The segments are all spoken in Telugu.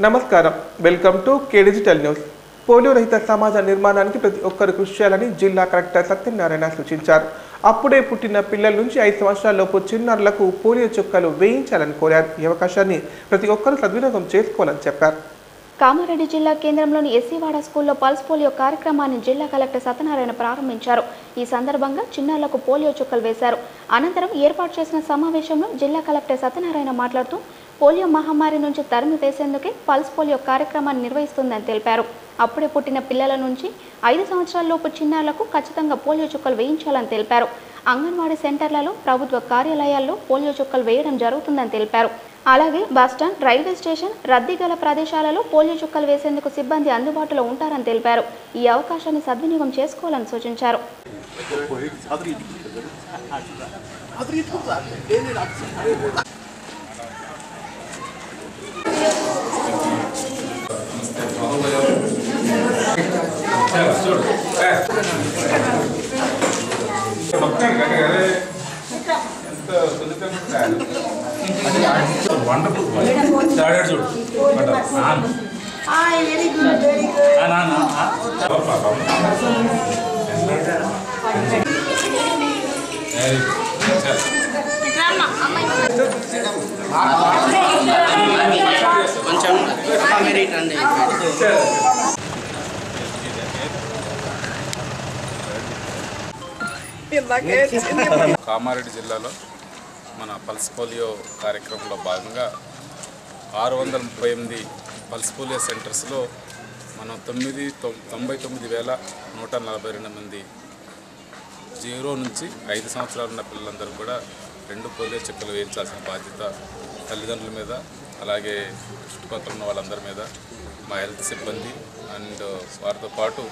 నమస్కారం welcome to K digital news polio రహిత సమాజ నిర్మాణానికి ప్రతి ఒక్కరు కృషి చేయాలని జిల్లా కలెక్టర్ సత్యనారాయణ సూచించారు. అప్పుడే పుట్టిన పిల్లల నుంచి 5 సంవత్సరాలలోపు చిన్నారులకు పోలియో చుక్కలు వేయించాలని కోరారు. ఈ అవకాశాన్ని ప్రతి ఒక్కరూ సద్వినియోగం చేసుకోవాలని చెప్పారు. కామారెడ్డి జిల్లా కేంద్రంలోని ఎస్సీవాడ స్కూల్లో పల్స్ పోలియో కార్యక్రమాన్ని జిల్లా కలెక్టర్ సత్యనారాయణ ప్రారంభించారు. ఈ సందర్భంగా చిన్నారులకు పోలియో చుక్కలు వేశారు. అనంతరం ఏర్పాటు చేసిన సమావేశంలో జిల్లా కలెక్టర్ సత్యనారాయణ మాట్లాడుతూ పోలియో మహమ్మారి నుంచి తరిమి వేసేందుకే పల్స్ పోలియో కార్యక్రమాన్ని నిర్వహిస్తుందని తెలిపారు. అప్పుడే పుట్టిన పిల్లల నుంచి 5 సంవత్సరాలలోపు చిన్నారులకు ఖచ్చితంగా పోలియో చుక్కలు వేయించాలని తెలిపారు. అంగన్వాడీ సెంటర్లలో, ప్రభుత్వ కార్యాలయాల్లో పోలియో చుక్కలు వేయడం జరుగుతుందని తెలిపారు. అలాగే బస్టాండ్, రైల్వే స్టేషన్, రద్దీ గల ప్రదేశాలలో పోలియో చుక్కలు వేసేందుకు సిబ్బంది అందుబాటులో ఉంటారని తెలిపారు. ఈ అవకాశాన్ని సద్వినియోగం చేసుకోవాలని సూచించారు. Wonderful. Started good. Hi, very good, very good. Kamareddy జిల్లాలో మన పల్స్ పోలియో కార్యక్రమంలో భాగంగా 638 పల్స్ పోలియో సెంటర్స్లో మనం 99,142 మంది 0 నుంచి 5 సంవత్సరాలు ఉన్న పిల్లలందరూ కూడా 2 పోలియో చుక్కలు వేయించాల్సిన బాధ్యత తల్లిదండ్రుల మీద, అలాగే చుట్టుపక్కల ఉన్న వాళ్ళందరి మీద, మా హెల్త్ సిబ్బంది అండ్ వారితో పాటు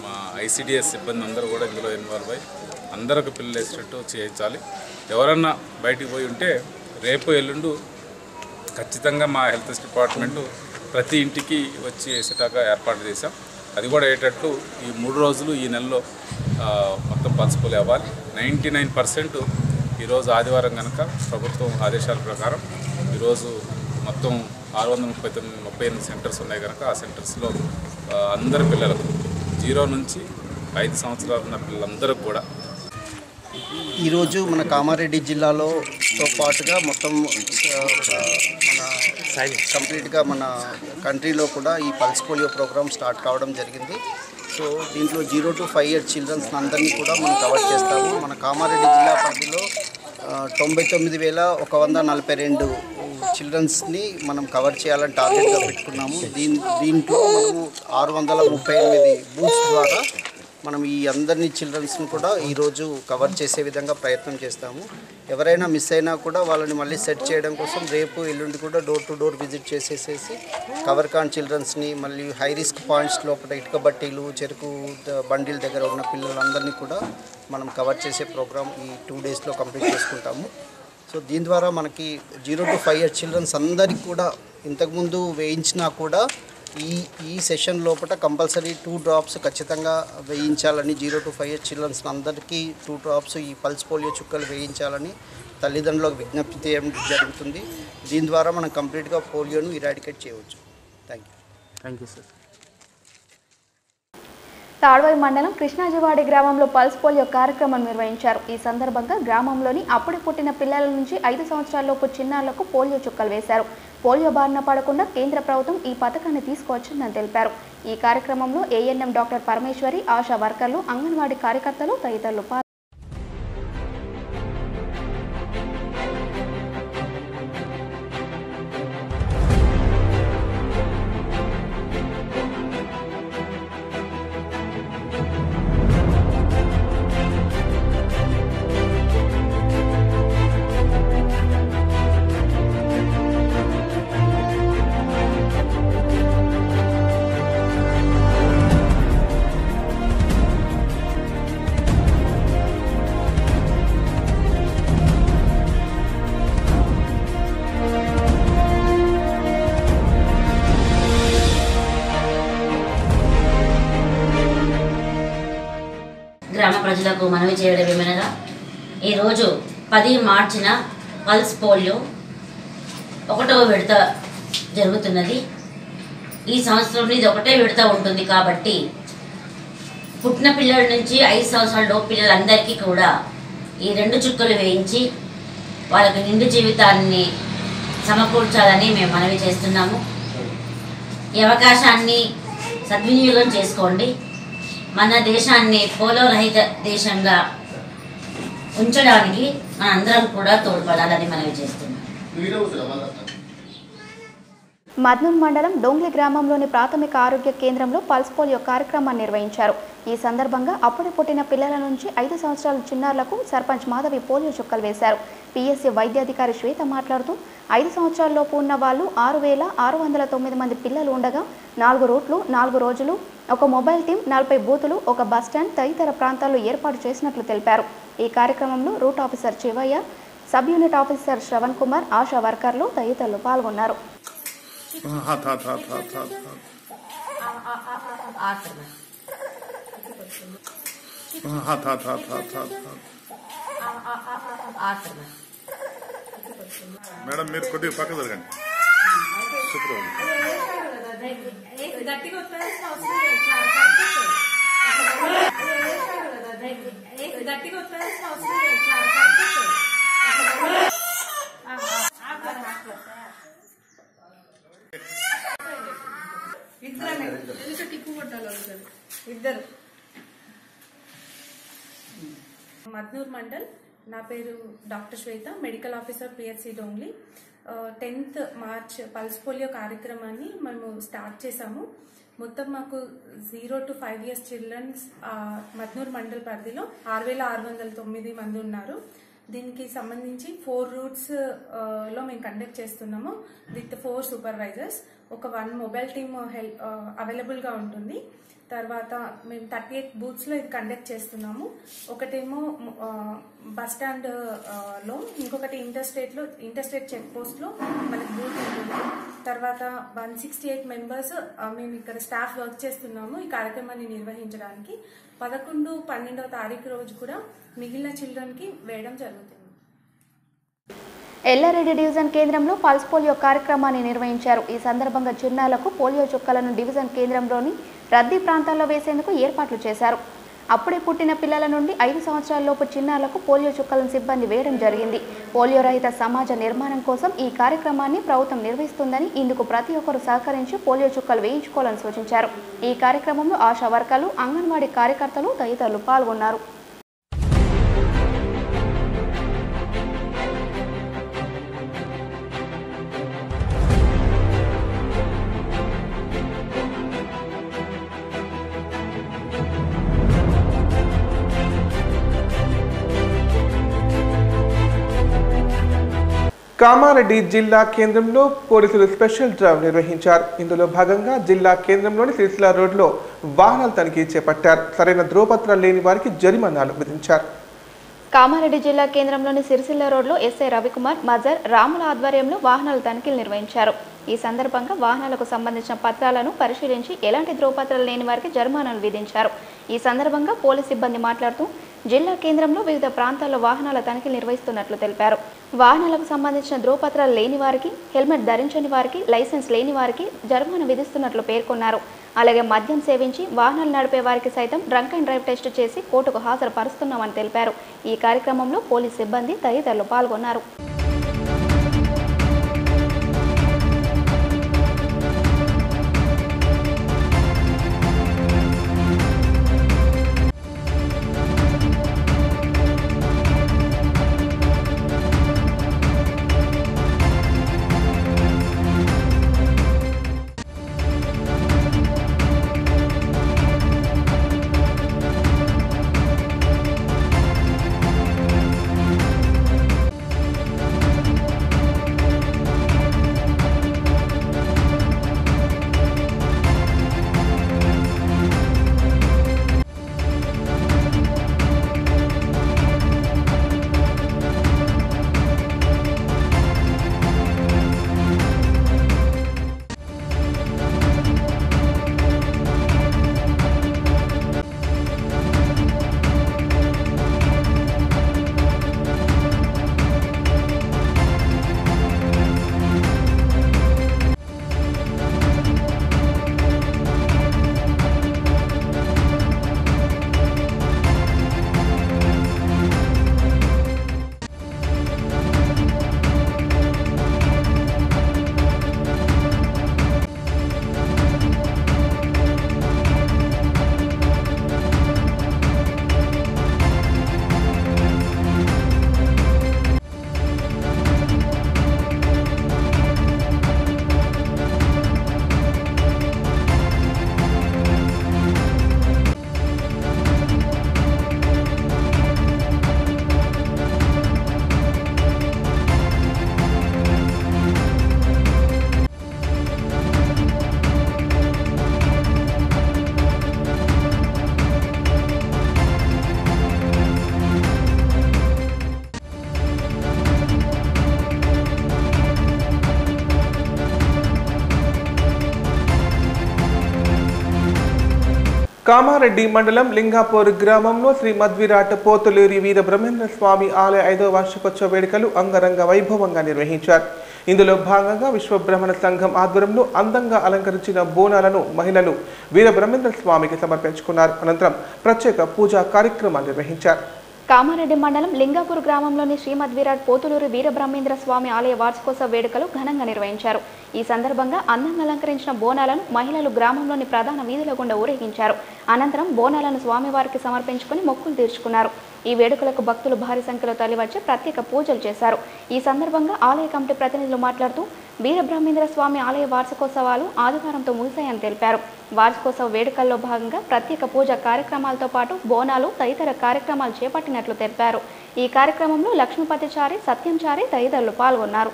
మా ఐసిడిఎస్ సిబ్బంది అందరూ కూడా ఇందులో ఇన్వాల్వ్ అయ్యి అందరికి పిల్లలు వేసేటట్టు చేయించాలి. ఎవరన్నా బయటికి పోయి ఉంటే రేపు ఎల్లుండు ఖచ్చితంగా మా హెల్త్ డిపార్ట్మెంటు ప్రతి ఇంటికి వచ్చి వేసేటాగా ఏర్పాటు చేశాం. అది కూడా అయ్యేటట్టు ఈ 3 రోజులు ఈ నెలలో మొత్తం పల్స్ పోలియో అవ్వాలి. 99% ఈరోజు ఆదివారం కనుక ప్రభుత్వం ఆదేశాల ప్రకారం ఈరోజు మొత్తం 638 సెంటర్స్ ఉన్నాయి కనుక ఆ సెంటర్స్లో అందరి పిల్లలకు 0 నుంచి 5 సంవత్సరాలు ఉన్న పిల్లలందరూ కూడా ఈరోజు మన కామారెడ్డి జిల్లాలో పాటుగా మొత్తం మన కంప్లీట్గా మన కంట్రీలో కూడా ఈ పల్స్ పోలియో ప్రోగ్రామ్ స్టార్ట్ కావడం జరిగింది. సో దీంట్లో 0 to 5 years చిల్డ్రన్స్ అందరినీ కూడా మనం కవర్ చేస్తాము. మన కామారెడ్డి జిల్లా పరిధిలో 99,142 చిల్డ్రన్స్ని మనం కవర్ చేయాలని టార్గెట్గా పెట్టుకున్నాము. దీంట్లో మనము 638 బూత్స్ ద్వారా మనం ఈ అందరినీ చిల్డ్రన్స్ని కూడా ఈరోజు కవర్ చేసే విధంగా ప్రయత్నం చేస్తాము. ఎవరైనా మిస్ అయినా కూడా వాళ్ళని మళ్ళీ సెట్ చేయడం కోసం రేపు ఎల్లుండి కూడా డోర్ టు డోర్ విజిట్ చేసేసేసి కవర్ కాన్ చిల్డ్రన్స్ని, మళ్ళీ హై రిస్క్ పాయింట్స్ లోపల ఇటుక బట్టీలు, చెరుకు బండిల దగ్గర ఉన్న పిల్లలందరినీ కూడా మనం కవర్ చేసే ప్రోగ్రామ్ ఈ 2 daysలో కంప్లీట్ చేసుకుంటాము. సో దీని ద్వారా మనకి 0 to 5 years చిల్డ్రన్స్ అందరికీ కూడా ఇంతకుముందు వేయించినా కూడా ఈ సెషన్ లోపల కంపల్సరీ 2 drops ఖచ్చితంగా వేయించాలని, 0 to 5 years చిల్డ్రన్స్ అందరికీ 2 drops ఈ పల్స్ పోలియో చుక్కలు వేయించాలని తల్లిదండ్రులకు విజ్ఞప్తి చేయడం జరుగుతుంది. దీని ద్వారా మనం కంప్లీట్గా పోలియోను ఇరాడికేట్ చేయవచ్చు. Thank you sir. తాడ్వాయి మండలం కృష్ణాజివాడి గ్రామంలో పల్స్ పోలియో కార్యక్రమం నిర్వహించారు. ఈ సందర్భంగా గ్రామంలోని అప్పుడే పుట్టిన పిల్లల నుంచి 5 సంవత్సరాలలోపు చిన్నారులకు పోలియో చుక్కలు వేశారు. పోలియో బారిన పడకుండా కేంద్ర ప్రభుత్వం ఈ పథకాన్ని తీసుకువచ్చిందని తెలిపారు. ఈ కార్యక్రమంలో ఏఎన్ఎం డాక్టర్ పరమేశ్వరి, ఆశా వర్కర్లు, అంగన్వాడీ కార్యకర్తలు తదితరులు గ్రామ ప్రజలకు మనవి చేయడం ఏమనగా ఈరోజు 10 మార్చిన పల్స్ పోలియో 1వ విడత జరుగుతున్నది. ఈ సంవత్సరంలో ఇది ఒకటే విడత ఉంటుంది కాబట్టి పుట్టిన పిల్లల నుంచి 5 సంవత్సరాల లోపు పిల్లలందరికీ కూడా ఈ 2 చుక్కలు వేయించి వాళ్ళకి నిండు జీవితాన్ని సమకూర్చాలని మేము మనవి చేస్తున్నాము. ఈ అవకాశాన్ని సద్వినియోగం చేసుకోండి. మన దేశాన్ని పోలో రహిత దేశంగా ఉంచడానికి మన అందరం కూడా తోడ్పడాలని మనవి చేస్తున్నాం. మద్నూర్ మండలం డోంగ్లి గ్రామంలోని ప్రాథమిక ఆరోగ్య కేంద్రంలో పల్స్ పోలియో కార్యక్రమాన్ని నిర్వహించారు. ఈ సందర్భంగా అప్పుడే పుట్టిన పిల్లల నుంచి 5 సంవత్సరాల చిన్నారులకు సర్పంచ్ మాధవి పోలియో చుక్కలు వేశారు. పిఎస్సి వైద్యాధికారి శ్వేత మాట్లాడుతూ 5 సంవత్సరాలలోపు ఉన్న వాళ్ళు 6,609 మంది పిల్లలు ఉండగా 4 రూట్లు, 4 రోజులు, ఒక మొబైల్ టీం, 40 బూతులు, ఒక బస్టాండ్ తదితర ప్రాంతాల్లో ఏర్పాటు చేసినట్లు తెలిపారు. ఈ కార్యక్రమంలో route officer Chivayya, sub unit officer Shravan Kumar, ASHA వర్కర్లు తదితరులు పాల్గొన్నారు. మేడం మీరు కొద్దిగా పక్క జరగండి. ఇద్దరు మద్నూర్ మండల్. నా పేరు doctor Shweta, medical officer PSC Dongli. 10th March pulse polio కార్యక్రమాన్ని మేము స్టార్ట్ చేశాము. మొత్తం మాకు 0 to 5 years childrens Madnoor mandal పరిధిలో 6,609 మంది ఉన్నారు. దీనికి సంబంధించి 4 రూట్స్ లో మేము కండక్ట్ చేస్తున్నాము విత్ 4 సూపర్వైజర్స్. ఒక 1 మొబైల్ టీమ్ అవైలబుల్ గా ఉంటుంది. తర్వాత మేము 38 బూత్స్ లో ఇది కండక్ట్ చేస్తున్నాము. ఒకటేమో బస్ స్టాండ్ లో, ఇంకొకటి ఇంటర్స్టేట్ చెక్ పోస్ట్ లో మనకి బూత్ ఉంటుంది. తర్వాత 168 మెంబర్స్ మేము ఇక్కడ స్టాఫ్ వర్క్ చేస్తున్నాము ఈ కార్యక్రమాన్ని నిర్వహించడానికి. 11, 12వ తారీఖు రోజు కూడా మిగిలిన చిల్డ్రన్ కి వేయడం జరుగుతుంది. ఎల్లారెడ్డి డివిజన్ కేంద్రంలో పల్స్ పోలియో కార్యక్రమాన్ని నిర్వహించారు. ఈ సందర్భంగా చిన్నారులకు పోలియో చుక్కలను డివిజన్ కేంద్రంలోని రద్దీ ప్రాంతాల్లో వేసేందుకు ఏర్పాట్లు చేశారు. అప్పుడే పుట్టిన పిల్లల నుండి 5 సంవత్సరాలలోపు చిన్నారులకు పోలియో చుక్కలను సిబ్బంది వేయడం జరిగింది. పోలియో రహిత సమాజ నిర్మాణం కోసం ఈ కార్యక్రమాన్ని ప్రభుత్వం నిర్వహిస్తుందని, ఇందుకు ప్రతి ఒక్కరూ సహకరించి పోలియో చుక్కలు వేయించుకోవాలని సూచించారు. ఈ కార్యక్రమంలో ఆశా వర్కర్లు, అంగన్వాడీ కార్యకర్తలు తదితరులు పాల్గొన్నారు. కామారెడ్డి జిల్లా కేంద్రంలో పోలీసులు స్పెషల్ డ్రైవ్ నిర్వహించారు. ఇందులో భాగంగా జిల్లా కేంద్రంలోని సిరిసిల్ల రోడ్లో వాహనాల తనిఖీ చేపట్టారు. సరైన ధ్రువపత్రాలు లేని వారికి జరిమానాలు విధించారు. కామారెడ్డి జిల్లా కేంద్రంలోని సిరిసిల్ల రోడ్లో ఎస్ఐ రవికుమార్, మజర్, రాముల ఆధ్వర్యంలో వాహనాల తనిఖీలు నిర్వహించారు. ఈ సందర్భంగా వాహనాలకు సంబంధించిన పత్రాలను పరిశీలించి ఎలాంటి ధ్రువపత్రాలు లేని వారికి జరిమానాలు విధించారు. ఈ సందర్భంగా పోలీస్ సిబ్బంది మాట్లాడుతూ జిల్లా కేంద్రంలో వివిధ ప్రాంతాల్లో వాహనాల తనిఖీలు నిర్వహిస్తున్నట్లు తెలిపారు. వాహనాలకు సంబంధించిన ధ్రువపత్రాలు లేని వారికి, హెల్మెట్ ధరించని వారికి, లైసెన్స్ లేని వారికి జరిమానా విధిస్తున్నట్లు పేర్కొన్నారు. అలాగే మద్యం సేవించి వాహనాలు నడిపే వారికి సైతం డ్రంక్ అండ్ డ్రైవ్ టెస్ట్ చేసి కోర్టుకు హాజరుపరుస్తున్నామని తెలిపారు. ఈ కార్యక్రమంలో పోలీస్ సిబ్బంది తదితరులు పాల్గొన్నారు. కామారెడ్డి మండలం లింగాపూర్ గ్రామంలో శ్రీ మధ్విరాట్ పోతులూరి వీర బ్రహ్మేంద్ర స్వామి ఆలయ 5వ వార్షికోత్సవ వేడుకలు అంగరంగ వైభవంగా నిర్వహించారు. ఇందులో భాగంగా విశ్వబ్రహ్మణ సంఘం ఆధ్వర్యంలో అందంగా అలంకరించిన బోనాలను మహిళలు వీర బ్రహ్మేంద్ర స్వామికి సమర్పించుకున్నారు. అనంతరం ప్రత్యేక పూజా కార్యక్రమాలు నిర్వహించారు. కామారెడ్డి మండలం లింగాపూర్ గ్రామంలోని శ్రీమద్ విరాట్ పోతులూరి వీరబ్రహ్మేంద్ర స్వామి ఆలయ వార్షికోత్సవ వేడుకలు ఘనంగా నిర్వహించారు. ఈ సందర్భంగా అందంగా అలంకరించిన బోనాలను మహిళలు గ్రామంలోని ప్రధాన వీధుల గుండా ఊరేగించారు. అనంతరం బోనాలను స్వామివారికి సమర్పించుకుని మొక్కులు తీర్చుకున్నారు. ఈ వేడుకలకు భక్తులు భారీ సంఖ్యలో తరలివచ్చి ప్రత్యేక పూజలు చేశారు. ఈ సందర్భంగా ఆలయ కమిటీ ప్రతినిధులు మాట్లాడుతూ వీరబ్రహ్మేంద్ర స్వామి ఆలయ వార్షికోత్సవాలు ఆదివారంతో ముగిశాయని తెలిపారు. వార్షికోత్సవ వేడుకల్లో భాగంగా ప్రత్యేక పూజ కార్యక్రమాలతో పాటు బోనాలు తదితర కార్యక్రమాలు చేపట్టినట్లు తెలిపారు. ఈ కార్యక్రమంలో లక్ష్మీపతిచారి, సత్యంచారి తదితరులు పాల్గొన్నారు.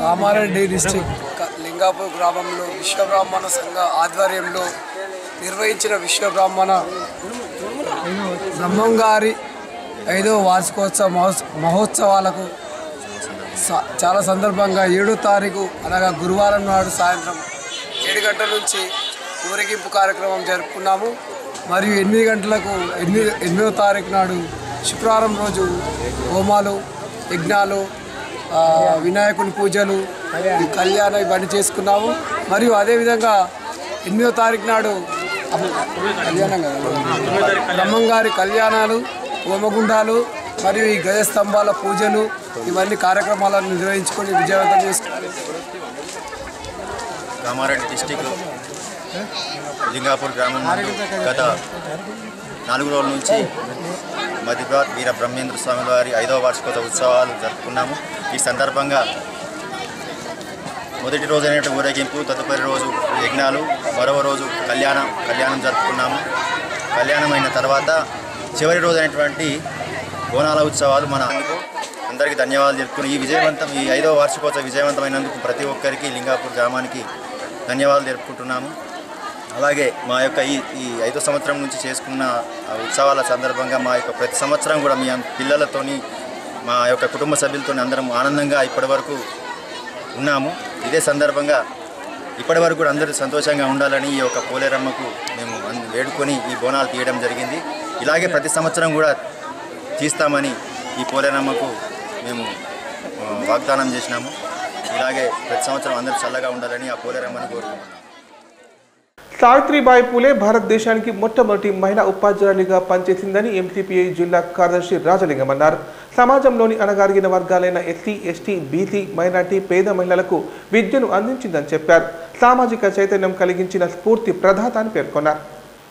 కామారెడ్డి డిస్ట్రిక్ట్ లింగాపూర్ గ్రామంలో విశ్వబ్రాహ్మణ సంఘ ఆధ్వర్యంలో నిర్వహించిన విశ్వబ్రాహ్మణ బ్రహ్మంగారి 5వ వార్షికోత్సవ మహోత్సవాలకు చాలా సందర్భంగా 7వ తారీఖు అనగా గురువారం నాడు సాయంత్రం 7 గంటల నుంచి ఊరేగింపు కార్యక్రమం జరుపుకున్నాము. మరియు 8 గంటలకు 8వ తారీఖు నాడు శుక్రవారం రోజు హోమాలు, యజ్ఞాలు, వినాయకుని పూజలు, కళ్యాణం ఇవన్నీ చేసుకున్నాము. మరియు అదేవిధంగా 8వ తారీఖు నాడు కళ్యాణం బ్రహ్మంగారి కళ్యాణాలు, హోమగుండాలు మరియు ఈ గజ స్తంభాల పూజలు ఇవన్నీ కార్యక్రమాలను నిర్వహించుకొని విజయవంతం చేసుకున్నాము. కామారెడ్డి డిస్టిక్ లింగాపూర్ గ్రామం గత 4 రోజుల నుంచి మధ్విరాట్ వీర బ్రహ్మేంద్ర స్వామి వారి 5వ వార్షికోత్సవ ఉత్సవాలు జరుపుకున్నాము. ఈ సందర్భంగా మొదటి రోజు అయినటువంటి ఊరేగింపు, తదుపరి రోజు యజ్ఞాలు, మరవ రోజు కళ్యాణం జరుపుకున్నాము. కళ్యాణం అయిన తర్వాత చివరి రోజు అయినటువంటి బోనాల ఉత్సవాలు అందరికీ ధన్యవాదాలు చెప్పుకుని ఈ 5వ వార్షికోత్సవ విజయవంతమైనందుకు ప్రతి ఒక్కరికి లింగాపూర్ గ్రామానికి ధన్యవాదాలు జరుపుకుంటున్నాము. అలాగే మా యొక్క ఈ 5వ సంవత్సరం నుంచి చేసుకున్న ఉత్సవాల సందర్భంగా మా యొక్క ప్రతి సంవత్సరం కూడా మీ పిల్లలతోని, మా యొక్క కుటుంబ సభ్యులతో అందరం ఆనందంగా ఇప్పటివరకు ఉన్నాము. ఇదే సందర్భంగా ఇప్పటివరకు కూడా అందరూ సంతోషంగా ఉండాలని ఈ యొక్క పోలేరమ్మకు మేము వేడుకొని ఈ బోనాలు తీయడం జరిగింది. ఇలాగే ప్రతి సంవత్సరం కూడా తీస్తామని ఈ పోలేరమ్మకు మేము వాగ్దానం చేసినాము. ఇలాగే ప్రతి సంవత్సరం అందరూ చల్లగా ఉండాలని ఆ పోలేరమ్మని కోరుకుంటున్నాను. సావిత్రిబాయి పూలే భారతదేశానికి మొట్టమొదటి మహిళా ఉపాధ్యాయునిగా పనిచేసిందని ఎంసీపీఐ జిల్లా కార్యదర్శి రాజలింగం అన్నారు. సమాజంలోని అణగారిన వర్గాలైన ఎస్సీ, ఎస్టీ, బీసీ, మైనార్టీ, పేద మహిళలకు విద్యను అందించిందని చెప్పారు. సామాజిక చైతన్యం కలిగించిన స్ఫూర్తి ప్రదాత అని పేర్కొన్నారు.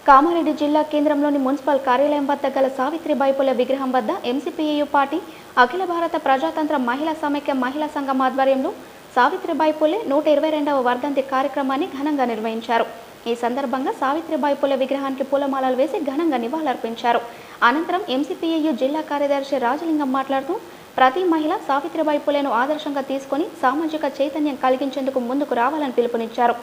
కామారెడ్డి జిల్లా కేంద్రంలోని మున్సిపల్ కార్యాలయం వద్ద గల సావిత్రిబాయి పూలే విగ్రహం వద్ద ఎంసీపీఐ పార్టీ అఖిల భారత ప్రజాతంత్ర మహిళా సమైక్య మహిళా సంఘం ఆధ్వర్యంలో సావిత్రిబాయి పూలే 122వ వర్ధంతి కార్యక్రమాన్ని ఘనంగా నిర్వహించారు. ఈ సందర్భంగా సావిత్రిబాయి పూలే విగ్రహానికి పూలమాలలు వేసి ఘనంగా నివాళులర్పించారు. అనంతరం ఎంసీపీఐ జిల్లా కార్యదర్శి రాజలింగం మాట్లాడుతూ ప్రతి మహిళ సావిత్రిబాయి పూలేను ఆదర్శంగా తీసుకొని సామాజిక చైతన్యం కలిగించేందుకు ముందుకు రావాలని పిలుపునిచ్చారు.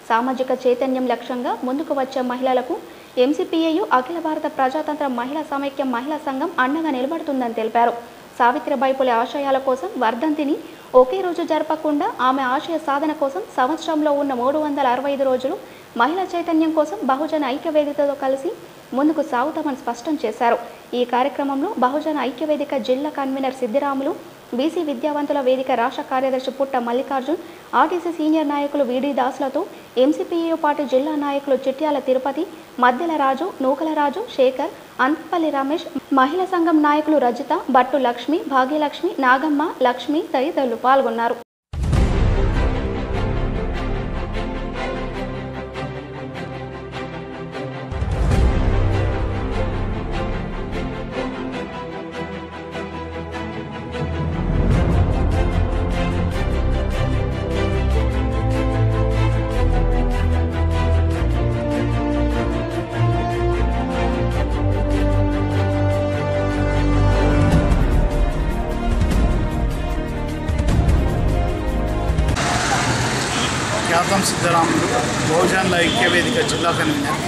సామాజిక చైతన్యం లక్ష్యంగా ముందుకు వచ్చే మహిళలకు ఎంసీపీఐ అఖిల భారత ప్రజాతంత్ర మహిళా సమైక్య మహిళా సంఘం అండగా నిలబడుతుందని తెలిపారు. సావిత్రిబాయి పూలే ఆశయాల కోసం వర్ధంతిని ఒకే రోజు జరపకుండా ఆమె ఆశయ సాధన కోసం సంవత్సరంలో ఉన్న 365 రోజులు మహిళా చైతన్యం కోసం బహుజన ఐక్యవేదికతో కలిసి ముందుకు సాగుతామని స్పష్టం చేశారు. ఈ కార్యక్రమంలో బహుజన ఐక్యవేదిక జిల్లా కన్వీనర్ సిద్దిరాములు, బీసీ విద్యావంతుల వేదిక రాష్ట్ర కార్యదర్శి పుట్ట మల్లికార్జున్, ఆర్టీసీ సీనియర్ నాయకులు వీడి దాసులతో ఎంసీపీఐ పార్టీ జిల్లా నాయకులు చిట్యాల తిరుపతి, మద్దెల రాజు, నూకల రాజు, శేఖర్, అంతపల్లి రమేష్, మహిళా సంఘం నాయకులు రజిత, బట్టు లక్ష్మి, భాగ్యలక్ష్మి, నాగమ్మ, లక్ష్మి తదితరులు పాల్గొన్నారు. ఖ్యాతం సిద్ధరాములు, బహుజనుల ఐక్యవేదిక జిల్లా కన్వీనర్.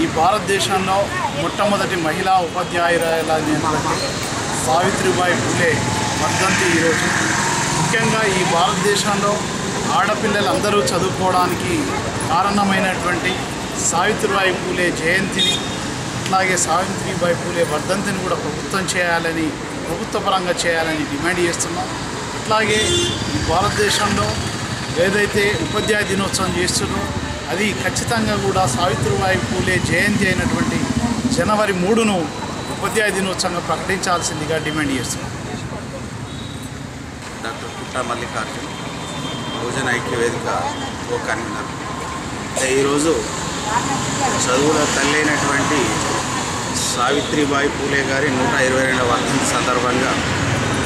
ఈ భారతదేశంలో మొట్టమొదటి మహిళా ఉపాధ్యాయురాలైనటువంటి సావిత్రిబాయి పూలే వర్ధంతి ఈరోజు. ముఖ్యంగా ఈ భారతదేశంలో ఆడపిల్లలందరూ చదువుకోవడానికి కారణమైనటువంటి సావిత్రిబాయి పూలే జయంతిని, అట్లాగే సావిత్రిబాయి పూలే వర్ధంతిని కూడా ప్రభుత్వ పరంగా చేయాలని డిమాండ్ చేస్తున్నాం. అట్లాగే ఈ భారతదేశంలో ఏదైతే ఉపాధ్యాయ దినోత్సవం చేస్తున్నారో అది ఖచ్చితంగా కూడా సావిత్రిబాయి పూలే జయంతి అయినటువంటి జనవరి 3ను ఉపాధ్యాయ దినోత్సవంగా ప్రకటించాల్సిందిగా డిమాండ్ చేస్తున్నాం. డాక్టర్ పుట్ట మల్లికార్జున్, బహుజన ఐక్యవేదిక కో కన్వీనర్. ఈరోజు చదువుల తల్లి అయినటువంటి సావిత్రిబాయి పూలే గారి 122వ వర్ధంతి సందర్భంగా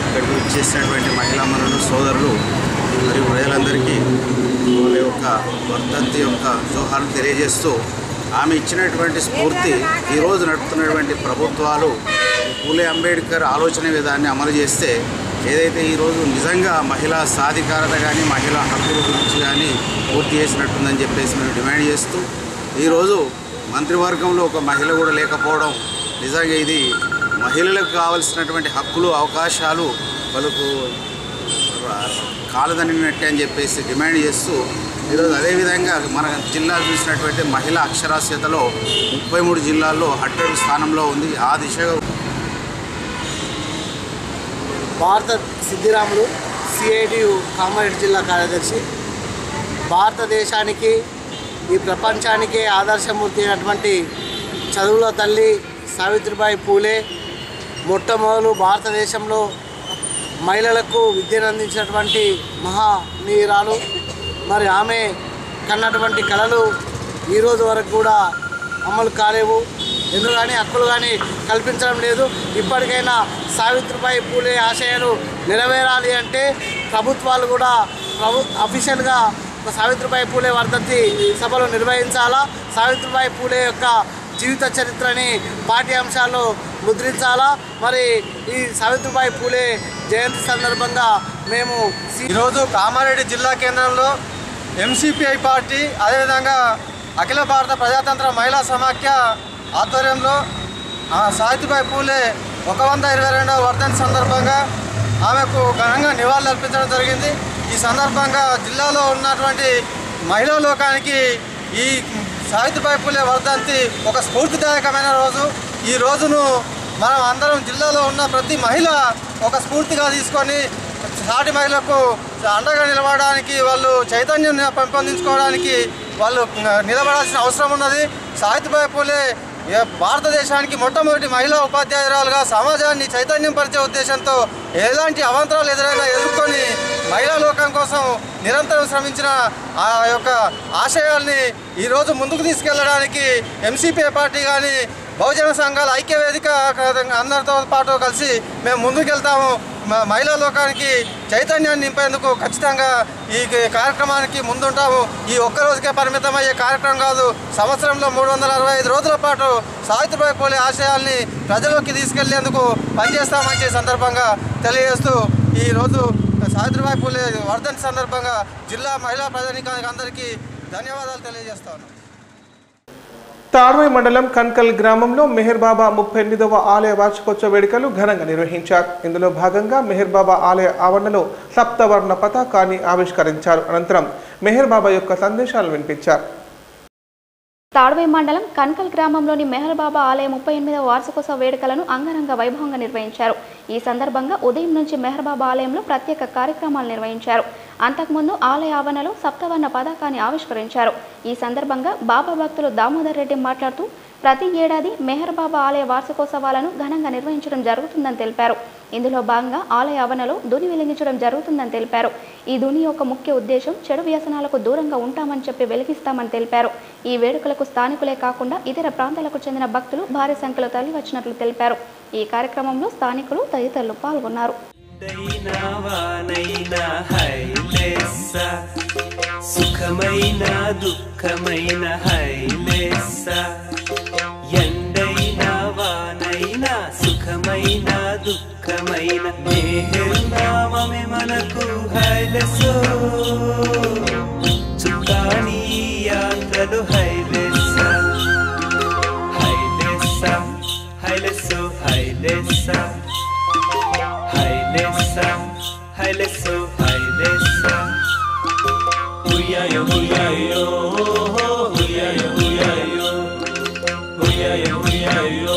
ఇక్కడికి వచ్చేసినటువంటి మహిళామణులు, సోదరులు మరియు ప్రజలందరికీ వాళ్ళ యొక్క వర్ధంతి యొక్క జోహార్లు తెలియజేస్తూ ఆమె ఇచ్చినటువంటి స్ఫూర్తి ఈరోజు నడుపుతున్నటువంటి ప్రభుత్వాలు పూలే అంబేద్కర్ ఆలోచన విధాన్ని అమలు చేస్తే ఏదైతే ఈరోజు నిజంగా మహిళా సాధికారత కానీ మహిళా హక్కుల గురించి కానీ పూర్తి చేసినట్టుందని చెప్పేసి మేము డిమాండ్ చేస్తూ ఈరోజు మంత్రివర్గంలో ఒక మహిళ కూడా లేకపోవడం నిజంగా ఇది మహిళలకు కావాల్సినటువంటి హక్కులు, అవకాశాలు వాళ్ళకు కాలదనినట్టే అని చెప్పేసి డిమాండ్ చేస్తూ ఈరోజు అదేవిధంగా మన జిల్లా చూసినటువంటి మహిళా అక్షరాస్యతలో 33 జిల్లాల్లో హట్టడు స్థానంలో ఉంది. ఆ దిశగా భారత సిద్దిరాములు, సిఐటియు కామారెడ్డి జిల్లా కార్యదర్శి. భారతదేశానికి, ఈ ప్రపంచానికే ఆదర్శమూర్తి అయినటువంటి చదువుల తల్లి సావిత్రిబాయి పూలే మొట్టమొదలు భారతదేశంలో మహిళలకు విద్యను అందించినటువంటి మహానీయురాలు. మరి ఆమె కన్నటువంటి కళలు ఈరోజు వరకు కూడా అమలు కాలేవు. ఎందుకు కానీ హక్కులు కానీ కల్పించడం లేదు. ఇప్పటికైనా సావిత్రిబాయి పూలే ఆశయాలు నెరవేరాలి అంటే ప్రభుత్వాలు కూడా అఫీషియల్గా సావిత్రిబాయి పూలే వర్ధంతి సభలు నిర్వహించాలా. సావిత్రిబాయి పూలే యొక్క జీవిత చరిత్రని పాఠ్యాంశాల్లో ముద్రించాలా. మరి ఈ సావిత్రిబాయి పూలే జయంతి సందర్భంగా మేము ఈరోజు కామారెడ్డి జిల్లా కేంద్రంలో ఎంసీపీఐ పార్టీ, అదేవిధంగా అఖిల భారత ప్రజాతంత్ర మహిళా సమాఖ్య ఆధ్వర్యంలో సావిత్రిబాయి పూలే 122వ వర్ధంతి సందర్భంగా ఆమెకు ఘనంగా నివాళులు అర్పించడం జరిగింది. ఈ సందర్భంగా జిల్లాలో ఉన్నటువంటి మహిళా లోకానికి ఈ సావిత్రిబాయి పూలే వర్ధంతి ఒక స్ఫూర్తిదాయకమైన రోజు. ఈ రోజును మనం అందరం జిల్లాలో ఉన్న ప్రతి మహిళ ఒక స్ఫూర్తిగా తీసుకొని సాటి మహిళలకు అండగా నిలబడడానికి, వాళ్ళు చైతన్యం పెంపొందించుకోవడానికి వాళ్ళు నిలబడాల్సిన అవసరం ఉన్నది. సావిత్రిబాయి పూలే భారతదేశానికి మొట్టమొదటి మహిళా ఉపాధ్యాయురాలుగా సమాజాన్ని చైతన్యం పరిచే ఉద్దేశంతో ఎలాంటి అవాంతరాలు ఎదురైనా ఎదుర్కొని మహిళా లోకం కోసం నిరంతరం శ్రమించిన ఆ యొక్క ఆశయాల్ని ఈరోజు ముందుకు తీసుకెళ్లడానికి ఎంసీపీ పార్టీ కానీ బహుజన సంఘాల ఐక్యవేదిక అందరితో పాటు కలిసి మేము ముందుకెళ్తాము. మహిళా లోకానికి చైతన్యాన్ని నింపేందుకు ఖచ్చితంగా ఈ కార్యక్రమానికి ముందుంటాము. ఈ ఒక్కరోజుకే పరిమితమయ్యే కార్యక్రమం కాదు. సంవత్సరంలో 365 రోజుల పాటు సావిత్రిబాయి పూలే ఆశయాల్ని ప్రజల్లోకి తీసుకెళ్లేందుకు పనిచేస్తామని సందర్భంగా తెలియజేస్తూ ఈరోజు సావిత్రిబాయి పూలే వర్ధంతి సందర్భంగా జిల్లా మహిళా ప్రజానీకానికి అందరికీ ధన్యవాదాలు తెలియజేస్తాను. తాడ్వాయి మండలం కన్కల్ గ్రామంలో మెహర్ బాబా 38వ ఆలయ వార్షికోత్సవ వేడుకలు ఘనంగా నిర్వహించారు. ఇందులో భాగంగా మెహర్ బాబా ఆలయ ఆవరణలో సప్తవర్ణ పతాకాన్ని ఆవిష్కరించారు. అనంతరం మెహర్ బాబా యొక్క సందేశాలను వినిపించారు. తాడ్వాయి మండలం కన్కల్ గ్రామంలోని మెహర్ బాబా ఆలయ 38వ వార్షికోత్సవ వేడుకలను అంగరంగ వైభవంగా నిర్వహించారు. ఈ సందర్భంగా ఉదయం నుంచి మెహర్ బాబా ఆలయంలో ప్రత్యేక కార్యక్రమాలు నిర్వహించారు. అంతకుముందు ఆలయ ఆవరణలో సప్తవర్ణ పతాకాన్ని ఆవిష్కరించారు. ఈ సందర్భంగా బాబా భక్తులు దామోదర్ రెడ్డి మాట్లాడుతూ ప్రతి ఏడాది మెహర్ బాబా ఆలయ వార్షికోత్సవాలను ఘనంగా నిర్వహించడం జరుగుతుందని తెలిపారు. ఇందులో భాగంగా ఆలయ ఆవరణలో దుని వెలిగించడం జరుగుతుందని తెలిపారు. ఈ దుని యొక్క ముఖ్య ఉద్దేశం చెడు వ్యసనాలకు దూరంగా ఉంటామని చెప్పి వెలిగిస్తామని తెలిపారు. ఈ వేడుకలకు స్థానికులే కాకుండా ఇతర ప్రాంతాలకు చెందిన భక్తులు భారీ సంఖ్యలో తరలివచ్చినట్లు తెలిపారు. ఈ కార్యక్రమంలో స్థానికులు తదితరులు పాల్గొన్నారు. సుఖమైన దుఃఖమైన హైలేస ఎండైన వానైన సుఖమైన దుఃఖమైన మెహర్ నామమే మనకు హైలెసో చుక్కాని యాత్రలు హైలెస హైలెస హైలెసో హైలెస హైలెస హైలెసో హైలెస Huyayo, huyayo, huyayo, huyayo, huyayo, huyayo,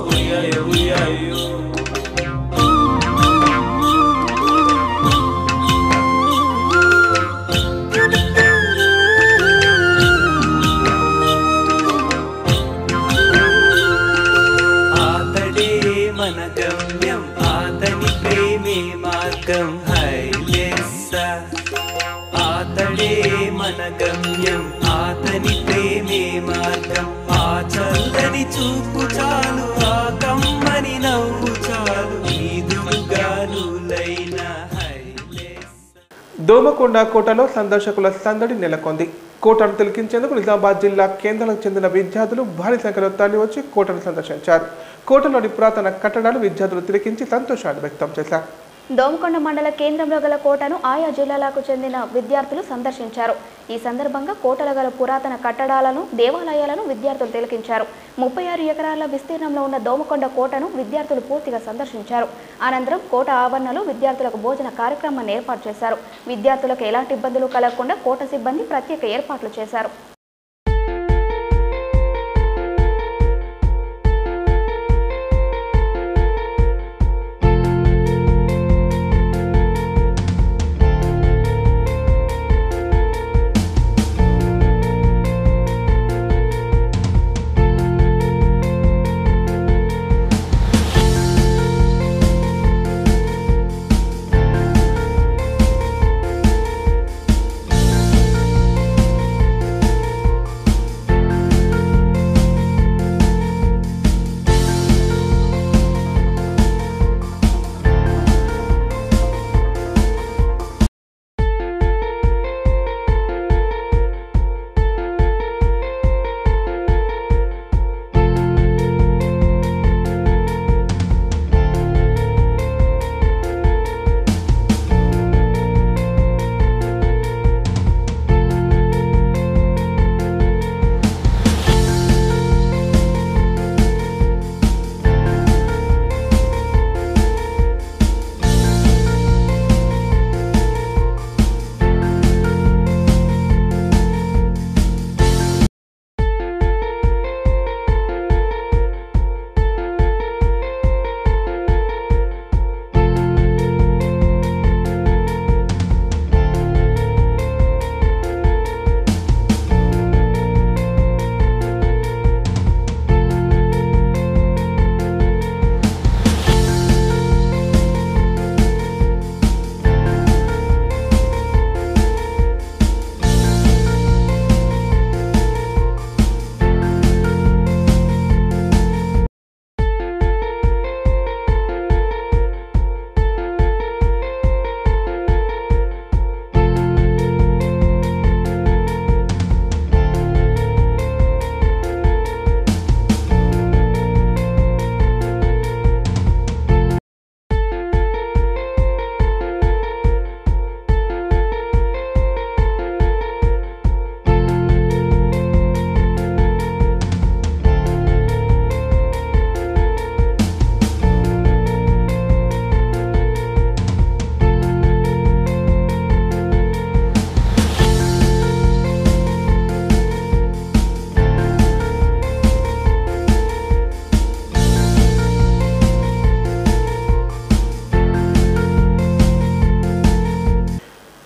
huyayo, huyayo. ఆతడే మన గమ్యం, ఆతని ప్రేమే మార్గం హైలేస ఆతడే మన గమ్యం, ఆతని ప్రేమే మార్గం. ఆ చల్లని చూపు చాలు, ఆ కమ్మని నవ్వు చాలు, ఈదురుగాలులైన దోమకొండ కోటలో సందర్శకుల సందడి నెలకొంది. కోటను తిలకించేందుకు నిజామాబాద్ జిల్లా కేంద్రాలకు చెందిన విద్యార్థులు భారీ సంఖ్యలో తరలివచ్చి కోటను సందర్శించారు. కోటలోని పురాతన కట్టడాలు విద్యార్థులు తిలకించి సంతోషాన్ని వ్యక్తం చేశారు. దోమకొండ మండల కేంద్రంలో గల కోటను ఆయా జిల్లాలకు చెందిన విద్యార్థులు సందర్శించారు. ఈ సందర్భంగా కోటలో గల పురాతన కట్టడాలను, దేవాలయాలను విద్యార్థులు తిలకించారు. 36 ఎకరాల విస్తీర్ణంలో ఉన్న దోమకొండ కోటను విద్యార్థులు పూర్తిగా సందర్శించారు. అనంతరం కోట ఆవరణలో విద్యార్థులకు భోజన కార్యక్రమాన్ని ఏర్పాటు చేశారు. విద్యార్థులకు ఎలాంటి ఇబ్బందులు కలగకుండా కోట సిబ్బంది ప్రత్యేక ఏర్పాట్లు చేశారు.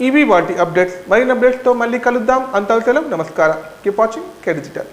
ఇవి వాటి అప్డేట్స్. మరిన్ని అప్డేట్స్తో మళ్ళీ కలుద్దాం. అంతవరకు నమస్కారం. కీప్ వాచింగ్ కే డిజిటల్.